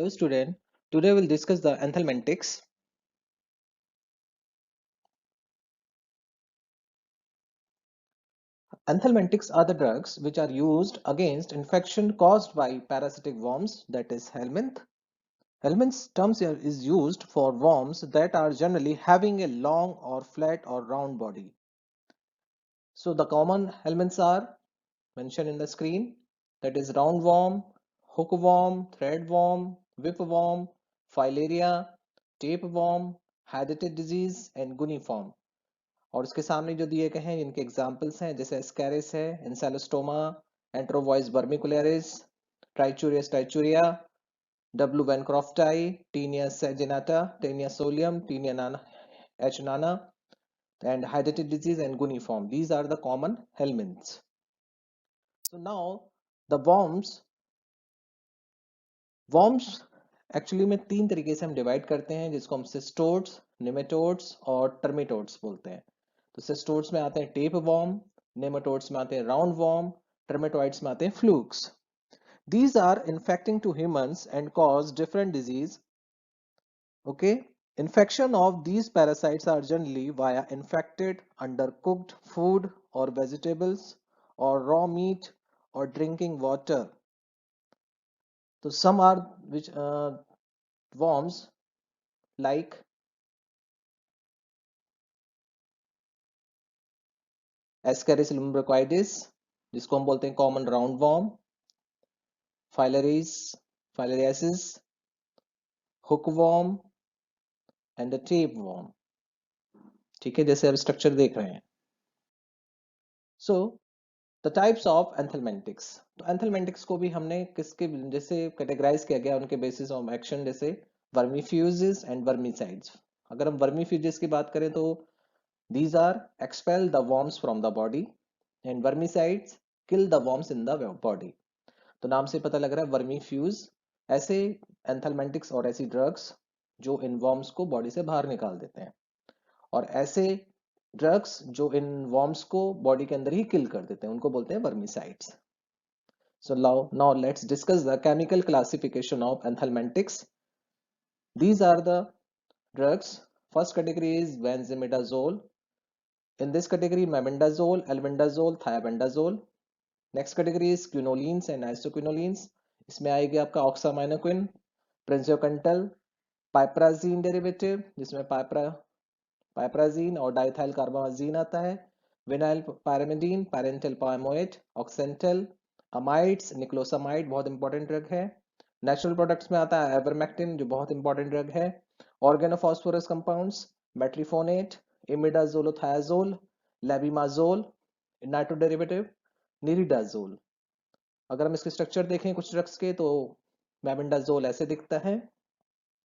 Hello student, today we'll discuss the anthelmintics. Anthelmintics are the drugs which are used against infection caused by parasitic worms, that is helminth. Helminth's term here is used for worms that are generally having a long or flat or round body. So the common helminths are mentioned in the screen, that is roundworm, hookworm, threadworm, whipworm, filaria, tapeworm, Haddett disease and guniform. और उसके सामने जो दिए गए हैं इनके examples हैं, जैसे एस्कैरिस है, ancylostoma, enterobius vermicularis, trichuris trichiura, W bancrofti, taenia saginata, taenia solium, taenia nana H nana, and hydatid disease and guniform. These are the common helminths. So now the worms actually में तीन तरीके से हम divide करते हैं, जिसको हम cestodes, nematodes और टर्मिटोड्स बोलते हैं. तो सिस्टोड्स में आते हैं टेप वॉर्म, नेमेटोड्स में आते हैं राउंड वॉर्म, टर्मिटोइड्स में आते हैं flukes. These are infecting to humans and cause different disease. Okay, infection of these parasites are generally via infected undercooked food or vegetables or raw meat or drinking water. So some are which worms like Ascaris lumbricoides, जिसको हम बोलते हैं common round worm, filariasis, hookworm and the tapeworm. ठीक है, जैसे अब structure देख रहे हैं. So the types of anthelmintics. तो एंथेलमेंटिक्स को भी हमने किसके जैसे कैटेगराइज किया गया उनके बेसिस ऑफ एक्शन, जैसे वर्मीफ्यूजेस एंड वर्मीसाइड्स. अगर हम वर्मीफ्यूजेस की बात करें तो these are expel the worms from the body and vermicides kill the worms in the body. तो नाम से पता लग रहा है वर्मीफ्यूज ऐसे एंथेलमेंटिक्स और ऐसी ड्रग्स जो इन वर्म्स को बॉडी से बाहर निकाल देते हैं, और ऐसे ड्रग्स जो इन वर्म्स को बॉडी के अंदर ही किल कर देते हैं उनको बोलते हैं वर्मिसाइड्स. So now let's discuss the chemical classification of anthelmintics. These are the drugs. First category is benzimidazole. In this category, mebendazole, albendazole, thiabendazole. Next category is quinolines and isoquinolines. इसमें आएगी आपका oxaminoquin, prinzocantal, piperazine derivative, जिसमें piperazine और diethylcarbamazine आता है, vinyl pyrimidine, parental palmoate, oxantal, amides, niclosamide बहुत important drug है. Natural products में आता है एवरमेक्टिन जो बहुत इंपॉर्टेंट ड्रग है. Organophosphorus compounds, metrifonate, imidazothiazole, levamisole, nitro derivative, niridazole. अगर हम इसके स्ट्रक्चर देखें कुछ ड्रग्स के, तो मेबेंडाजोल ऐसे दिखता है,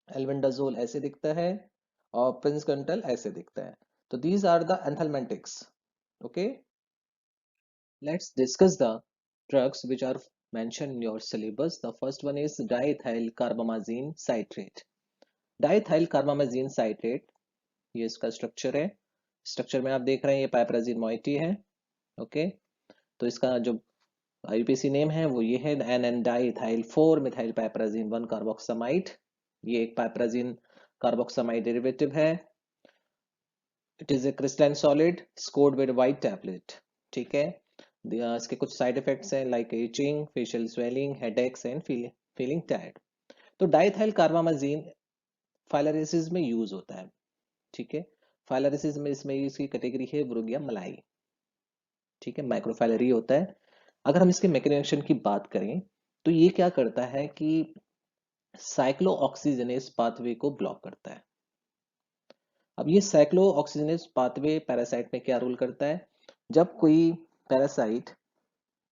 एल्बेंडाजोल ऐसे दिखता है और प्रिंसकंटल ऐसे दिखता है. तो these are the anthelmintics. Okay, let's discuss the drugs which are mentioned in your syllabus. The first one is diethyl carbamazine citrate. Diethyl carbamazine citrate, ये इसका स्ट्रक्चर है. स्ट्रक्चर में आप देख रहे हैं ये पाइपराजिन मोइटी है. ओके, तो इसका जो आईपीसी नेम है वो ये है N diethyl 4 methyl piperazine 1 carboxamide. ये एक पाइपराजिन कार्बोक्सामाइड डेरिवेटिव है. It is a crystalline solid scored with white tablet. ठीक है, इसके कुछ साइड इफेक्ट्स हैं like itching, facial swelling, headaches and feeling tired. तो डाइथाइल कार्बामाजीन फाइलरिसिस में यूज होता है. ठीक है, फाइलरिसिस में इसमें इसकी कैटेगरी है ब्रुगिया मलाई. ठीक है, माइक्रोफाइलरी होता है. अगर हम इसके मैकेनिज्म की बात करें तो ये क्या करता है कि साइक्लो ऑक्सीजनेस पाथवे को ब्लॉक करता है. अब ये साइक्लो ऑक्सीजनेस पाथवे पैरासाइट में क्या रोल करता है? जब कोई पैरासाइट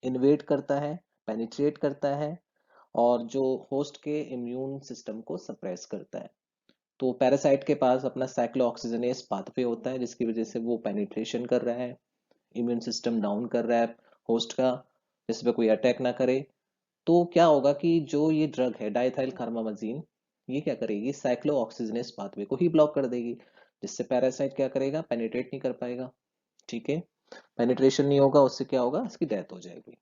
इन्वेड करता है, पेनिट्रेट करता है और जो होस्ट के इम्यून सिस्टम को सप्रेस करता है, तो पैरासाइट के पास अपना साइक्लो ऑक्सीजनेस पाथवे होता है जिसकी वजह से वो पेनिट्रेशन कर रहा है, इम्यून सिस्टम डाउन कर रहा है होस्ट का, जिस पे कोई अटैक ना करे. तो क्या होगा कि जो ये ड्रग है डाइथाइल कार्बामाजीन, ये क्या करेगी, साइक्लो ऑक्सीजनेस पाथवे को ही ब्लॉक कर देगी, जिससे पैरासाइट क्या करेगा, पेनिट्रेट नहीं कर पाएगा. ठीक है, पेनिट्रेशन नहीं होगा, उससे क्या होगा, इसकी डेथ हो जाएगी.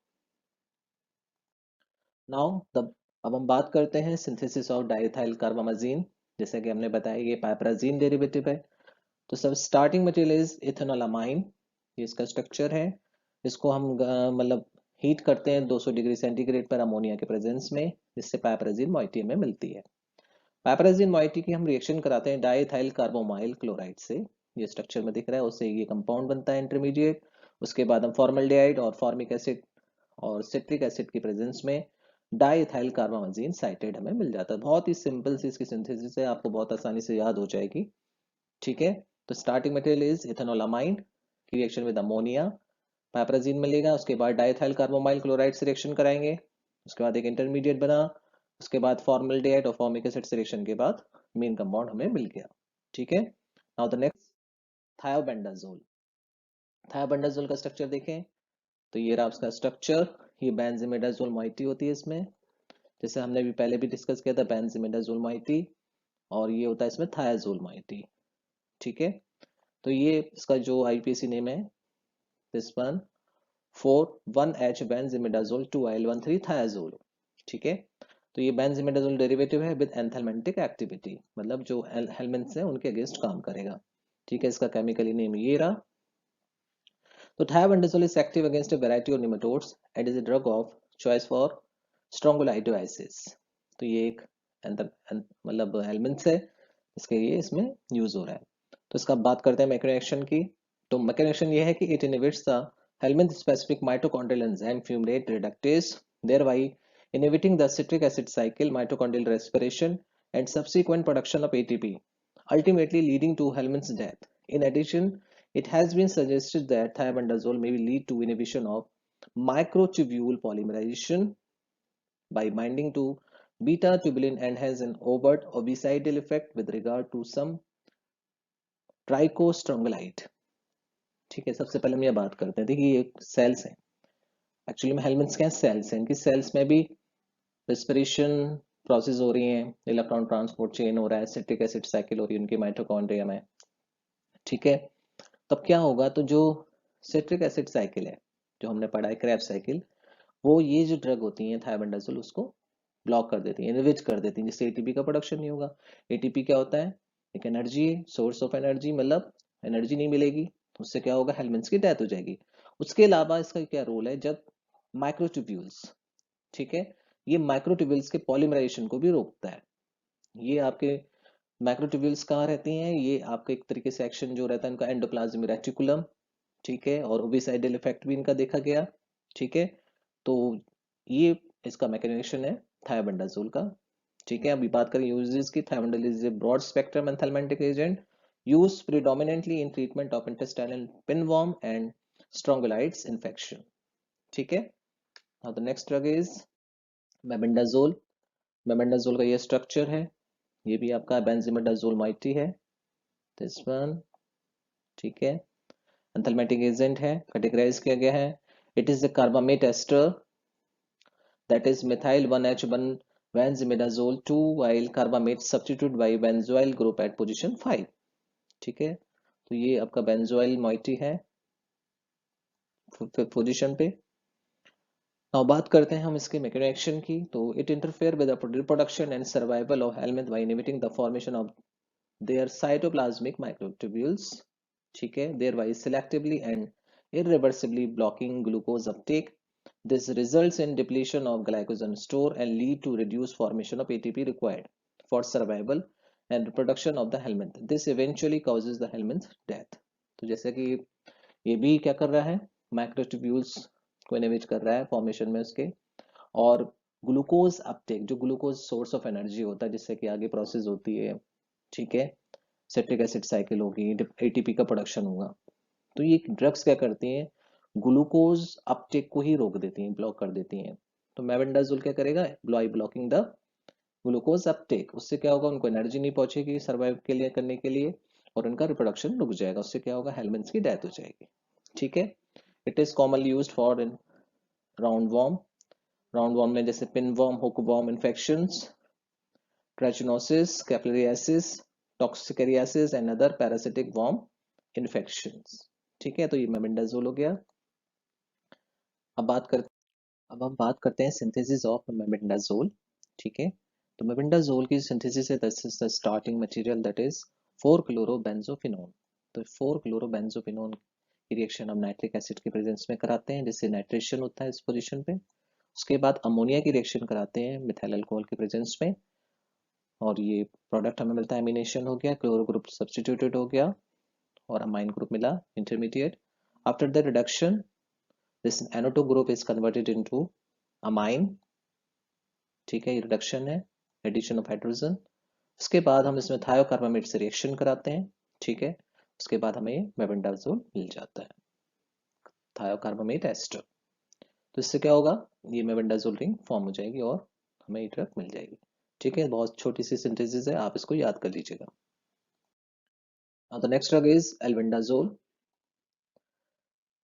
नाउ द अब हम बात करते हैं सिंथेसिस ऑफ डाइथाइल कार्बामाजिन। जैसे कि हमने बताया ये पाइपराजीन डेरिवेटिव है। तो सब स्टार्टिंग मटेरियल इज इथेनोलामाइन, ये इसका स्ट्रक्चर है। इसको हम मतलब हीट करते हैं 200 डिग्री सेंटीग्रेड पर अमोनिया के प्रेजेंस में, जिससे पाइपराजीन मॉइटी में मिलती है। पाइपराजीन मॉइटी की हम रिएक्शन कराते हैं डाइथाइल कार्बोमाइल क्लोराइड से। ये स्ट्रक्चर में दिख रहा है, उससे ये कंपाउंड बनता है इंटरमीडिएट। उसके बाद हम फॉर्मल्डिहाइड और फॉर्मिक एसिड और सिट्रिक एसिड की प्रेजेंस में डाइथाइल कार्बामाजिन साइटेड हमें मिल जाता है। बहुत ही सिंपल सी इसकी सिंथेसिस है, आपको बहुत आसानी से याद हो जाएगी। ठीक है, तो स्टार्टिंग मटेरियल इज इथेनोलामाइन की रिएक्शन विद अमोनिया, पाइपराजीन मिलेगा। उसके बाद डाइथाइल कार्बोमाइल क्लोराइड से रिएक्शन कराएंगे, उसके बाद एक इंटरमीडिएट बना। उसके बाद फॉर्मल्डिहाइड और फॉर्मिक एसिड से रिएक्शन के बाद मेन कंपाउंड हमें मिल गया। ठीक है, नाउ द नेक्स्ट थायोबेंडाजोल। थायोबेंडाजोल का स्ट्रक्चर देखें तो ये रहा उसका स्ट्रक्चर। ये बेंजीमिडाजोल मॉइटी होती है इसमें, जैसे हमने भी पहले भी डिस्कस किया था बेंजीमिडाजोल मॉइटी, और ये होता है इसमें थायाजोल मॉइटी। ठीक है, तो ये इसका जो आईपीसी नेम है दिस वन 4,1H बेंजीमिडाजोल 2IL13 थायाजोल। ठीक है, तो ये बेंजीमिडाजोल डेरिवेटिव है विद एंथैल्मेंटिक एक्टिविटी, मतलब जो हेलमेंट्स हैं उनके अगेंस्ट काम करेगा। ठीक है, इसका केमिकली नेम ये रहा। तो thiabendazole is active against a variety of nematodes and is a drug of choice for strongyloidosis। तो ये एक मतलब हेलमेंट्स है, इसके लिए इसमें यूज हो रहा है। तो इसका बात करते हैं मैकेनिज्म की। तो मैकेनिज्म ये है कि it inhibits the helminth specific mitochondrial enzyme fumarate reductase, thereby inhibiting the citric acid cycle, mitochondrial respiration, and subsequent production of ATP, ultimately leading to Hellman's death. In addition, it has been suggested that thiabendazole may lead to inhibition of microtubule polymerization by binding to beta tubulin and has an overt obicidal effect with regard to some trichostrongylide। ठीक है, सबसे पहले हम ये बात करते हैं, देखिए ये सेल्स हैं, एक्चुअली में हेलमेंट्स क्या सेल्स हैं, इनकी सेल्स में भी रेस्पिरेशन प्रोसेस हो रही है, इलेक्ट्रॉन ट्रांसपोर्ट चेन हो रहा है, सिट्रिक एसिड साइकिल हो रही है उनकी माइटोकॉन्ड्रिया में। ठीक है, तब क्या होगा, तो जो सिट्रिक एसिड साइकिल है जो हमने पढ़ा है क्रेब्स साइकिल, वो ये जो ड्रग होती है थायोबेंडाजोल उसको ब्लॉक कर देती है, इनहिबिट कर देती है, जिससे एटीपी का प्रोडक्शन नहीं होगा। एटीपी क्या होता है, एक एनर्जी है, सोर्स ऑफ एनर्जी, मतलब एनर्जी नहीं मिलेगी तो उससे क्या होगा, हेलमेंट्स की डेथ हो जाएगी। उसके अलावा इसका क्या रोल है, जब माइक्रोट्यूब्यूल्स, ठीक है, ये माइक्रोट्यूब्यूल्स के पॉलीमराइजेशन को भी रोकता है। ये आपके माइक्रोट्यूब्यूल्स कहाँ रहती हैं, ये आपके एक तरीके से एक्शन जो रहता है इनका एंडोप्लाज्मिक रेटिकुलम। ठीक है, और ओबिसाइडल इफेक्ट भी इनका देखा गया। ठीक है, तो ये इसका मैकेनिज्म है थायोबेंडाजोल का। ठीक है, अभी बात करें यूजेस की। Thiabendazole is a broad spectrum anthelmintic agent used predominantly in treatment of intestinal pinworm and strongyloids infection। ठीक है, now the next drug is mebendazole. Mebendazole का ये स्ट्रक्चर है, ये भी आपका बेंजीमिडाजोल माइटी है, दिस वन। ठीक है, एंथैल्मेटिक एजेंट है, कैटेगराइज किया गया है। It is the carbamate ester that is methyl 1H1 benzimidazole 2 while carbamate substituted by benzoyl group at position 5। ठीक है, तो ये आपका बेंजोइल मॉइटी है पोजीशन पे। नाउ बात करते हैं हम इसके मैकेनिज्म की। तो it interfere with the reproduction and survival of helminth by inhibiting the formation of their cytoplasmic microtubules. ठीक है, thereby selectively and irreversibly blocking glucose uptake। This results in depletion of glycogen store and lead to reduced formation of ATP required for survival and reproduction of the helminth। This eventually causes the helminth death। तो जैसे कि ये भी क्या कर रहा है, microtubules को इनहिबिट कर रहा है फॉर्मेशन में उसके, और ग्लूकोज अपटेक, जो ग्लूकोज सोर्स ऑफ एनर्जी होता है जिससे कि आगे प्रोसेस होती है, ठीक है, सिट्रिक एसिड साइकिल होगी, एटीपी का प्रोडक्शन होगा। तो ये ड्रग्स क्या करती हैं, ग्लूकोज अपटेक को ही रोक देती हैं, ब्लॉक कर देती हैं। तो मेबेंडाजोल क्या करेगा, by blocking the glucose Uptake, उससे क्या होगा, उनको एनर्जी नहीं पहुंचेगी सर्वाइव के लिए करने के लिए, और उनका रिप्रोडक्शन रुक जाएगा, उससे क्या होगा, हेलमेंट्स की डेथ हो जाएगी। ठीक है, it is commonly used for in round worm, round worm में जैसे pin worm, hook worm infections, trichinosis, capillariasis, toxocariasis and other parasitic worm infections. ठीक है, तो ये मेबेंडाजोल हो गया। अब बात कर अब हम बात करते हैं सिंथेसिस ऑफ मेबेंडाजोल। ठीक है। तो मेबेंडाजोल की सिंथेसिस है, this is the starting material that is four chlorobenzophenone. तो 4-क्लोरोबेंजोफिनोन की रिएक्शन हम नाइट्रिक एसिड के प्रेजेंस में कराते हैं, जिससे नाइट्रेशन होता है इस पोजीशन पे। उसके बाद अमोनिया की रिएक्शन कराते हैं मिथाइल अल्कोहल के प्रेजेंस में, और ये प्रोडक्ट हमें मिलता है एमिनेशन हो गया, क्लोरो ग्रुप सब्स्टिट्यूटेड हो गया और अमाइन ग्रुप मिला intermediate. After the reduction this NO2 group is converted into amine, ठीक है, ये रिडक्शन है, एडिशन ऑफ हाइड्रोजन। उसके बाद हम इसमें थायोकार्बामेट से रिएक्शन कराते हैं, ठीक है। उसके बाद हमें मेबेंडाजोल मिल जाता है, थायोकार्बामेट एस्टर। तो इससे क्या होगा, ये मेबेंडाजोल रिंग फॉर्म हो जाएगी और हमें ये ड्रग मिल जाएगी, ठीक है। बहुत छोटी सी सिंथेसिस है, आप इसको याद कर लीजिएगा। The next drug is albendazole.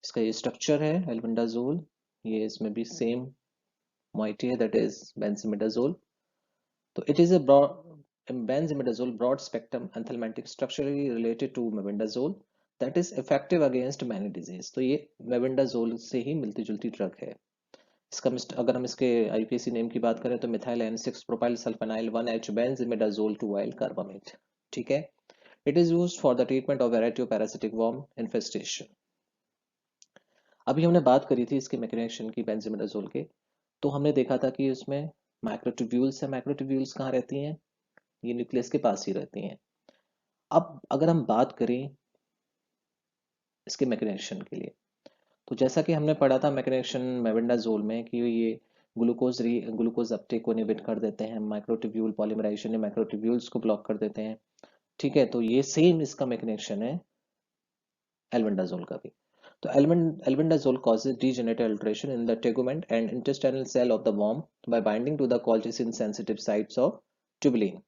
इसका ये स्ट्रक्चर है एल्बेंडाजोल, ये इसमें भी सेम moiety है, दैट इज बेंजीमिडाजोल। तो it is a benzimidazole broad spectrum anthelmintic structurally related to mebendazole that is effective against many disease। तो ये मेबेंडाजोल से ही मिलती जुलती ड्रग है। इसका अगर हम इसके आईपीसी नेम की बात करें तो methyl N6 propyl sulphinyl 1H benzimidazole 2 carbamate, ठीक है। It is used for the treatment of variety of parasitic worm infestation. अभी हमने बात करी थी इसके मैकेनिज्म की बेंजीमिडाजोल के, तो हमने देखा था कि उसमें माइक्रोट्यूब्यूल्स है। माइक्रोट्यूब्यूल्स कहाँ रहती हैं, ये न्यूक्लियस के पास ही रहती हैं। अब अगर हम बात करें इसके मैकेनिज्म के लिए, तो जैसा कि हमने पढ़ा था मैकेनिज्म मेबेंडाजोल में कि ये ग्लूकोज अपटेक को इनहिबिट कर देते हैं, माइक्रोट्यूब्यूल पॉलीमराइजेशन ने माइक्रोट्यूब्यूल्स को ब्लॉक कर देते हैं, ठीक है। तो ये सेम इसका मैकेनिज्म है एल्बेंडाजोल का भी। तो albendazole causes degenerative alteration in the tegument and intestinal cell of the worm by binding to the colchicine sensitive sites of tubulin,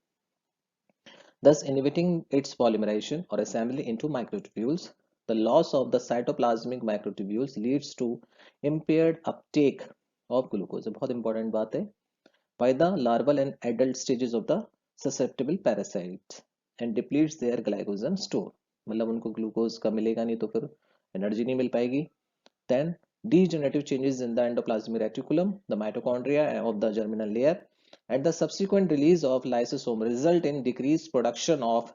thus inhibiting its polymerization or assembly into microtubules. The loss of the cytoplasmic microtubules leads to impaired uptake of glucose, बहुत important बात है, by the larval and adult stages of the susceptible parasites and depletes their glycogen store। मतलब उनको glucose का मिलेगा नहीं तो फिर एनर्जी नहीं मिल पाएगी। Then degenerative changes in the endoplasmic reticulum, the mitochondria of the germinal layer, and the subsequent release of lysosome result in decreased production of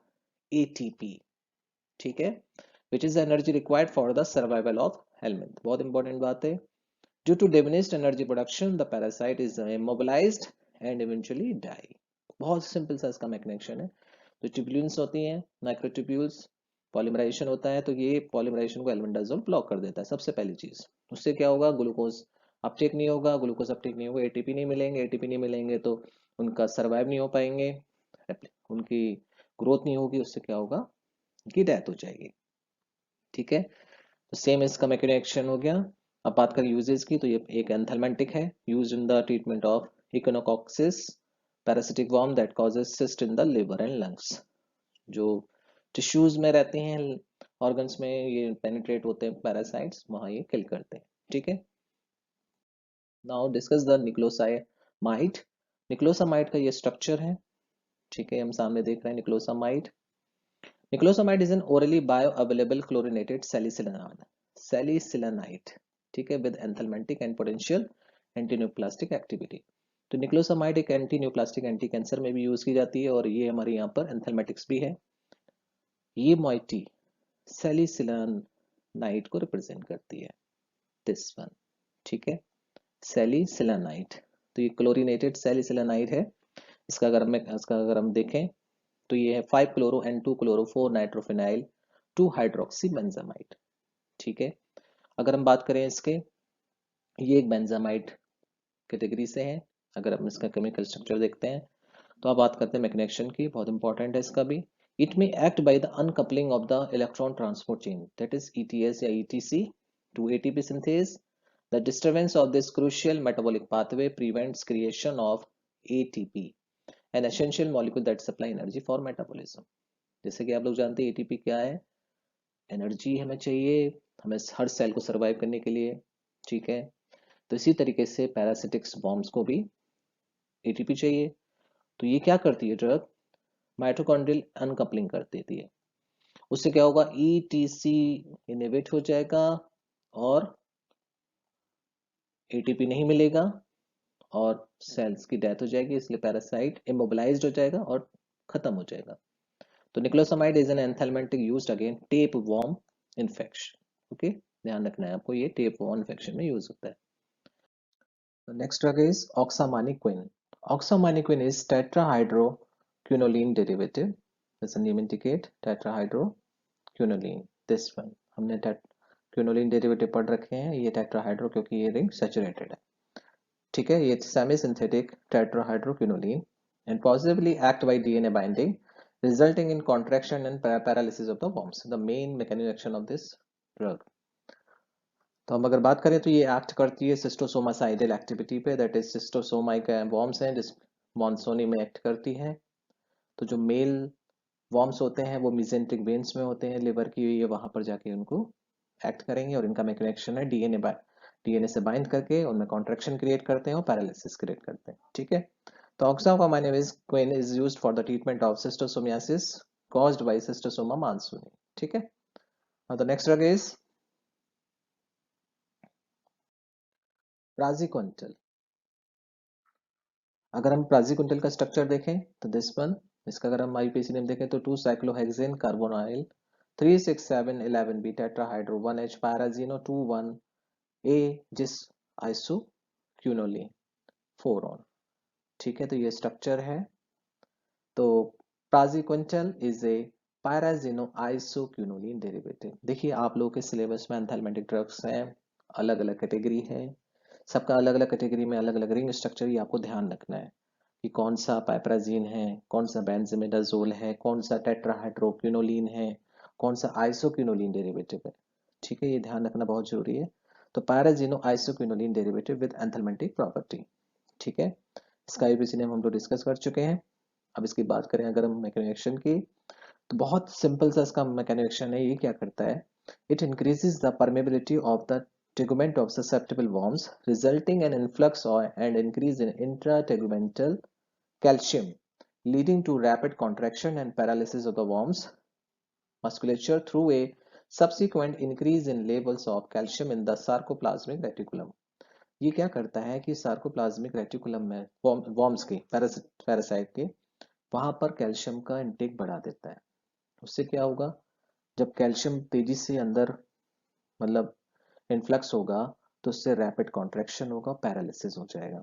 ATP, ठीक है, which is the energy required for the survival of helminth। बहुत important बात है। Due to diminished energy production, the parasite is immobilized and eventually die। बहुत simple सा इसका mechanism है। जो ट्यूबुलिन्स होती हैं, माइक्रोट्यूब्यूल्स, पॉलीमराइजेशन होता है, तो ये पॉलीमराइजेशन को एल्बेंडाजोल ब्लॉक कर देता है, सबसे पहली चीज। उससे क्या होगा, ग्लूकोज अपटेक नहीं होगा, ग्लूकोज अपटेक नहीं होगा, एटीपी नहीं मिलेंगे, एटीपी नहीं मिलेंगे तो उनका सर्वाइव नहीं हो पाएंगे, उनकी ग्रोथ नहीं होगी, उससे क्या होगा, उनकी डेथ हो जाएगी, ठीक है। तो सेम इसका मैकेनिज्म हो गया। अब बात करें यूजेस की, तो ये एक एंथेलमेंटिक है, used in the treatment of echinococcosis parasitic worm that causes cyst in the liver and lungs. जो टिश्यूज में रहते हैं, ऑर्गन्स में ये पेनिट्रेट होते हैं पैरासाइट्स, वहां ये किल करते हैं, ठीक है। Now discuss the niclosamide. Niclosamide का ये स्ट्रक्चर है, ठीक है, हम सामने देख रहे हैं निक्लोसामाइड। निक्लोसामाइड is N orally bioavailable chlorinated सैलिसिलानाइड, ठीक है, with anthelmintic and potential एंटीन्यूप्लास्टिक activity. तो निक्लोसामाइड एक एंटी न्यूप्लास्टिक एंटी कैंसर में भी यूज की जाती है और ये हमारे यहाँ पर एंथेलमेटिक्स भी है। ये मॉइटी सैलिसिलानाइड को रिप्रेजेंट करती है, दिस वन, ठीक है, सैलिसिलानाइड। तो ये क्लोरिनेटेड सैलिसिलानाइड है। इसका अगर हम देखें तो ये है 5-क्लोरो एंड 2-क्लोरो 4 नाइट्रोफिनाइल 2 हाइड्रोक्सी बेंजामाइड, ठीक है। अगर हम बात करें इसके, ये एक बेंजामाइड कैटेगरी से है। अगर हम इसका केमिकल स्ट्रक्चर देखते हैं तो आप बात करते हैं मैग्नेशियम की, बहुत इंपॉर्टेंट है इसका भी। It may act by the uncoupling of the electron transport chain, that is ETS या ETC to ATP synthase। The disturbance of this crucial metabolic pathway prevents creation of ATP, an essential molecule that supply energy for metabolism। जैसे कि आप लोग जानते हैं ATP क्या है, energy हमें चाहिए, हमें हर सेल को सर्वाइव करने के लिए, ठीक है। तो इसी तरीके से पैरासिटिक्स बॉम्ब्स को भी ATP चाहिए। तो ये क्या करती है ड्रग, माइटोकॉन्ड्रियल अनकपलिंग कर देती है। उससे क्या होगा, ETC इनहिबिट हो जाएगा और ATP नहीं मिलेगा और सेल्स की डेथ हो जाएगी, इसलिए पैरासाइट इमोबिलाइज्ड हो जाएगा और खत्म हो जाएगा। तो niclosamide is an anthelmintic used again tape worm infection. Okay, ध्यान रखना है आपको, ये टेप वॉर्म इन्फेक्शन में यूज होता है। The next drug is oxamaniquin. Oxamaniquin is tetrahydroquinoline derivative. As the name indicate, tetrahydroquinoline. This one हमने quinoline derivative पढ़ रखे हैं, ये tetrahydro क्योंकि ये रिंग सैचुरेटेड है, ठीक है। ये semi synthetic tetrahydroquinoline and possibly act by DNA binding, resulting in contraction and paralysis of the worms. The main mechanism action of this drug. तो हम अगर बात करें तो ये एक्ट करती है सिस्टोसोमासाइडल एक्टिविटी पे, दैट इज सिस्टोसोमा का वॉर्म्स हैं जिस मॉन्सोनी में एक्ट करती है। तो जो मेल वॉर्म्स होते हैं वो मिजेंट्रिक वेन्स में होते हैं लिवर की, ये वहां पर जाके उनको एक्ट करेंगे और इनका मैकेनिज्म है डीएनए से बाइंड करके उनमें कॉन्ट्रैक्शन क्रिएट करते हैं और पैरालिसिस क्रिएट करते हैं, ठीक है। तो oxamniquine is used for the treatment of schistosomiasis caused by schistosoma mansoni, ठीक है। The next drug is praziquantel. अगर हम प्राजिक्विंटल का स्ट्रक्चर देखें तो दिस वन, इसका अगर हम आईपीसी नेम देखें तो 2 cyclohexane carbonyl 36711 B tetrahydro 1H पैराजीनो 21 ए जिस आइसोक्विनोलिन 4 ऑन, ठीक है। तो ये स्ट्रक्चर है। तो प्राजिक्विंटल इज ए पैराजीनो आइसोक्विनोलिन डेरिवेटिव। देखिए आप लोगों के सिलेबस में एंथाइलमेटिक ड्रग्स हैं, अलग अलग कैटेगरी है, सबका अलग अलग कैटेगरी में अलग अलग रिंग स्ट्रक्चर, ही आपको ध्यान रखना है कि कौन सा पाइपराजीन है, कौन सा बेंजोमेडाजोल है, कौन सा टेट्राहाइड्रोक्विनोलिन है, कौन सा आइसोक्विनोलिन डेरिवेटिव है, ठीक है। ये ध्यान रखना बहुत जरूरी है। तो पैराजीनो isoquinoline derivative with anthelmintic property, ठीक है। इसका एबीसी नेम हम लोग डिस्कस कर चुके हैं। अब इसकी बात करें अगर हम मैकेनिज्म की, तो बहुत सिंपल सा इसका मैकेनिज्म है। ये क्या करता है, it increases the permeability of the tegument of susceptible worms, resulting in influx and increase in intrategumental calcium, leading to rapid contraction and paralysis of the worm's musculature through a subsequent increase in levels of calcium in the sarcoplasmic reticulum. ये क्या करता है कि sarcoplasmic reticulum में worms की parasite के वहां पर कैल्शियम का इंटेक बढ़ा देता है। उससे क्या होगा, जब कैल्शियम तेजी से अंदर मतलब इन्फ्लक्स होगा तो उससे रैपिड कॉन्ट्रैक्शन होगा, पैरालिसिस हो जाएगा,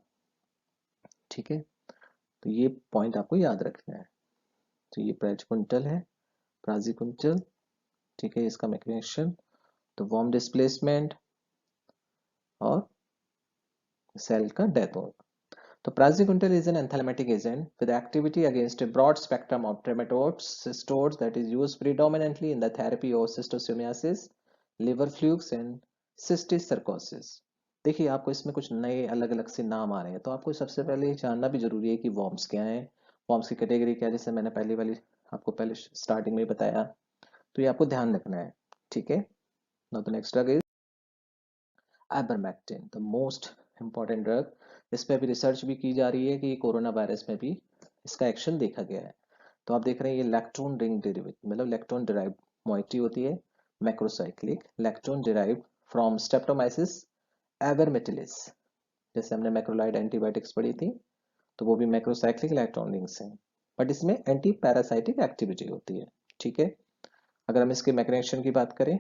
ठीक है। तो ये पॉइंट आपको याद रखना है। तो ये प्राजिक्विंटल है, प्राजिक्विंटल, ठीक है। इसका मैकेनिज्म तो वॉर्म डिस्प्लेसमेंट और सेल का डेथ होगा। तो praziquantel is an anthelmintic agent with activity against a broad spectrum of trematodes, cystodes that is used predominantly in the therapy of schistosomiasis, liver flukes and cysticercosis. देखिए आपको इसमें कुछ नए अलग अलग से नाम आ रहे हैं, तो आपको सबसे पहले जानना भी जरूरी है कि वॉर्म्स क्या है, वॉर्म्स की कैटेगरी क्या है, जैसे मैंने पहली वाली आपको पहले स्टार्टिंग में बताया। तो ये आपको ध्यान रखना है, ठीक है। Now the next drug is ivermectin, the most important drug. इस पे अभी रिसर्च भी की जा रही है कि कोरोना वायरस में भी इसका एक्शन देखा गया है। तो आप देख रहे हैं ये लैक्टोन रिंग डेरिवेटिव, मतलब लैक्टोन डिराइव्ड मोइटी होती है, macrocyclic lactone derived from streptomyces avermitilis. जैसे हमने मैक्रोलाइड एंटीबायोटिक्स पढ़ी थी, तो वो भी मैक्रोसाइक्लिक लैक्टोन रिंग्स हैं, बट इसमें एंटी पैरासाइटिक एक्टिविटी होती है, ठीक है। अगर हम इसके मैकेनिज्म की बात करें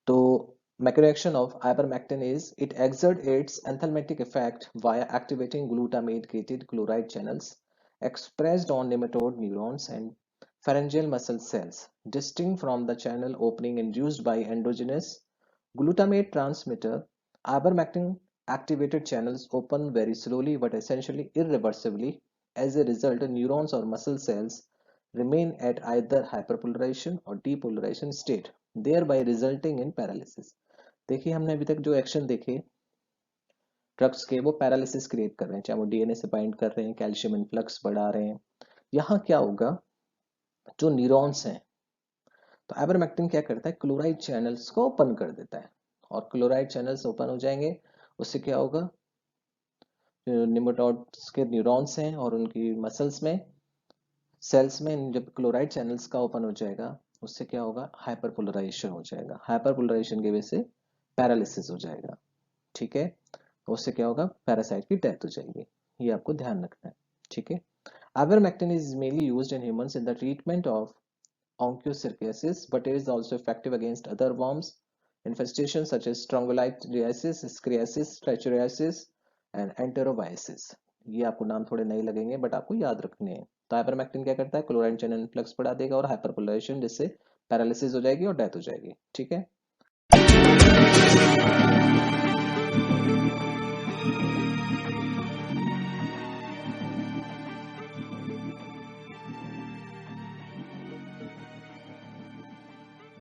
तो mechanism of ivermectin is it exerts its anthelmintic effect via activating glutamate-gated chloride channels expressed on nematode neurons and pharyngeal muscle cells, distinct from the channel opening induced by endogenous glutamate transmitter. Ivermectin activated channels open very slowly but essentially irreversibly. As a result, neurons or muscle cells remain at either hyperpolarization or depolarization state, thereby resulting in paralysis. देखिए हमने अभी तक जो action देखे drugs के, वो paralysis create कर रहे हैं, चाहे वो डीएनए से बाइंड कर रहे हैं, कैल्शियम इन्फ्लक्स बढ़ा रहे हैं। यहाँ क्या होगा, जो न्यूरॉन्स हैं, तो आइवरमेक्टिन क्या करता है, क्लोराइड चैनल्स को ओपन कर देता है, और क्लोराइड चैनल्स ओपन हो जाएंगे, उससे क्या होगा, निमेटोड्स के न्यूरॉन्स हैं और उनकी मसल्स में सेल्स में जब क्लोराइड चैनल्स का ओपन हो जाएगा, उससे क्या होगा, हाइपरपोलराइजेशन हो जाएगा, हाइपरपोलराइजेशन की वजह से पैरालिसिस हो जाएगा, ठीक है। उससे क्या होगा, पैरासाइट की डेथ हो जाएगी। ये आपको ध्यान रखना है, ठीक है। Ivermectin is mainly used in humans in the treatment of onchocerciasis, but it is also effective against other worms infestations such as strongyloidiasis, scariasis, trichuriasis and enterobiasis। ये आपको नाम थोड़े नए लगेंगे बट आपको याद रखने हैं। तो आइवरमेक्टिन क्या करता है, क्लोराइड चैन इन्फ्लक्स बढ़ा देगा और हाइपरपोलराइजेशन, जिससे पैरालिसिस हो जाएगी और डेथ हो जाएगी, ठीक है।